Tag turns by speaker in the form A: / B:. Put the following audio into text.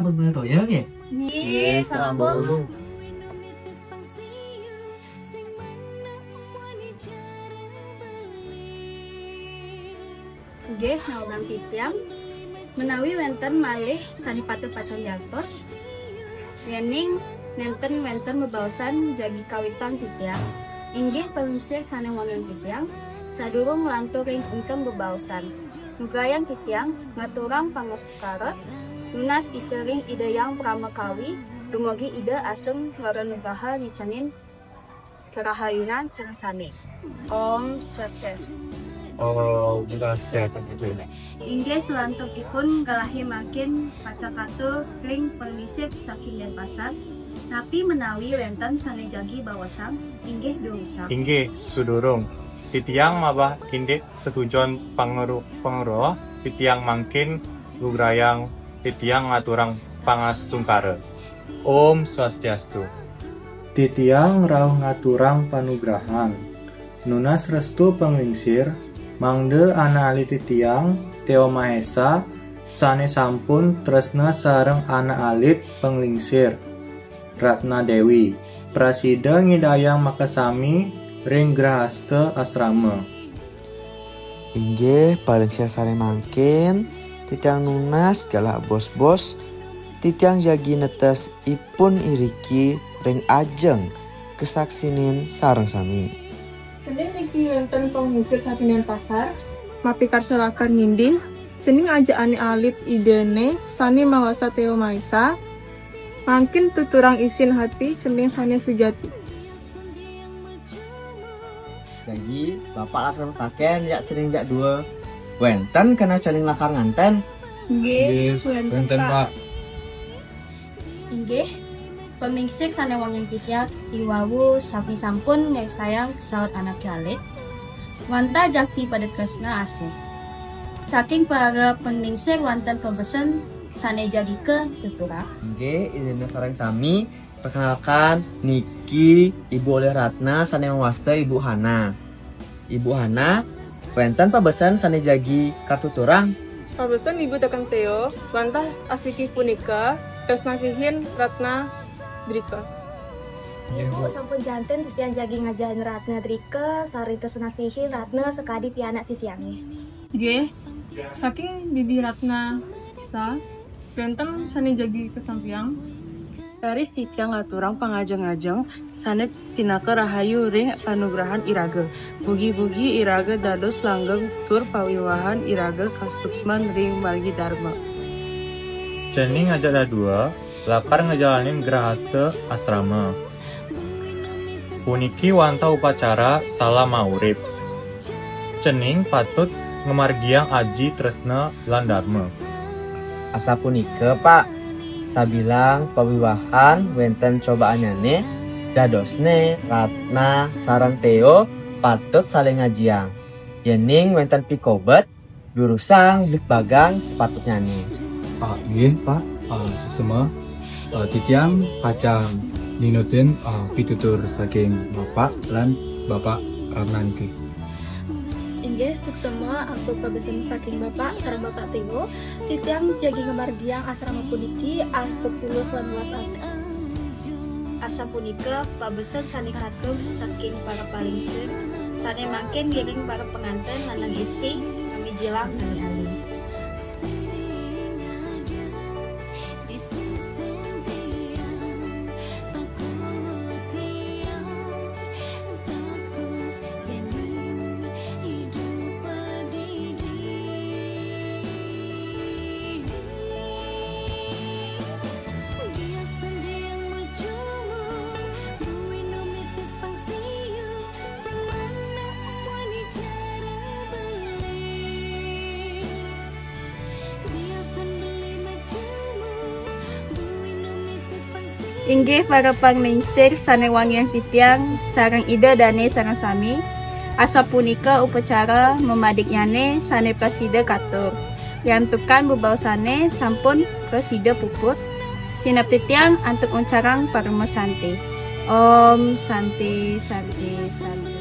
A: sambut menika ya nggih.
B: Nggih, sambung.
C: Nggih, naogang titiang menawi wenten malih sanipatu pacon jantos yening wenten bebaosan jagi kawitan titiang inggih pelingsir sane wangen titiang sadurung lantur ing ungkem bebaosan nugayang titiang ngaturang pangosukara lunas icering ide yang pramakawi dumugi ide asung ngarenugaha ngicanin kerahayunan sareng Om Swastiastu.
D: Oh, bukan sehat gitu.
C: Inggih selantupipun galahi makin pacakatu ring permisif saking Denpasar tapi menawi wenten sane jagi bawasang inggih durusang.
D: Inggih sudurung. Titiang mabah indik tetujon pangeruh titiang mangkin lugrayang titiang ngaturang pangastungkara. Om Swastiastu.
E: Titiang rauh ngaturang panugrahan. Nunas restu penglingsir mangde ana ali titiang Teo Mahesa sane sampun tresna sareng ana alit penglingsir Ratna Dewi Prasida ngidayang makasami ring grahasta asrama.
F: Inggih paling sare mangkin titiang nunas galak bos-bos titiang jagi netes ipun iriki ring ajeng kesaksinin sareng sami.
G: Cening niki wonten penghusir saking Denpasar mapikar selakan ngindih cening aja ane alit idene sani mawasa Teo Maisa mangkin tuturang isin hati cening sani sujati.
B: Jadi bapak lakar paken ya cening jak dua wenten kena cening lakar nganten.
C: Nggih,
D: Benten Pak.
C: Inggih pemingsik sane wangen titiang iwawu sapi sampun nek sayang pesawat anak alit wanta jakti pada tresna asih saking para pemingsik wanten pembesen sane jagi ke tutura.
B: Nggih, izin sareng sami perkenalkan niki Ibu Oleh Ratna sane mawasta Ibu Hana. Ibu Hana wenten pabesan sane jagi kartu turang.
G: Pabesan Ibu Tekang Teo bantah asiki punika tresnasihin Ratna Drika.
C: Ibu sampun janten titiang jagi ngajain Ratna Drika sari tresnasihin Ratna sekadi pianak titiangnya.
G: Nggih, saking Bibi Ratna Sa wenten sani jagi kesampiang
H: Paris titiang ngaturang pangajeng-ajeng sanet pinaka rahayu ring panugrahan iraga. Bugi-bugi iraga dados langgeng tur pawiwahan iraga kasuksman ring margi dharma.
D: Cening ngajak dadua lakar ngejalanin grahasta asrama. Puniki wanta upacara salam maurib. Cening patut ngemargiang aji tresna lan dharma.
B: Asa punika Pak sabilang pawiwahan wenten cobaannya dadosne Ratna sareng Teo patut saling ngajiang yening wenten pikobet durusang blik bagang sepatutnya nih.
I: Nggih Pak, sesema titiang pacang ninutin pitutur saking Bapak lan Bapak Ratna niki.
C: Inggih suksema aku pabesen saking Bapak sareng Bapak Teo titiang jagi ngemargiang asrama puniki angkut tulus lan welas asa punika pabesen sane katur saking para palingsir sane mangken giring para penganten lanang istri kami jilang ali-ali. Inggih para pangningsir sane wangyang titiang sareng ida dane sareng sami asa punika upacara memadiknyane sane prasida katur yantukan bebausane sampun prasida puput sinap titiang antuk uncarang parma santi. Om Santi Santi Santi.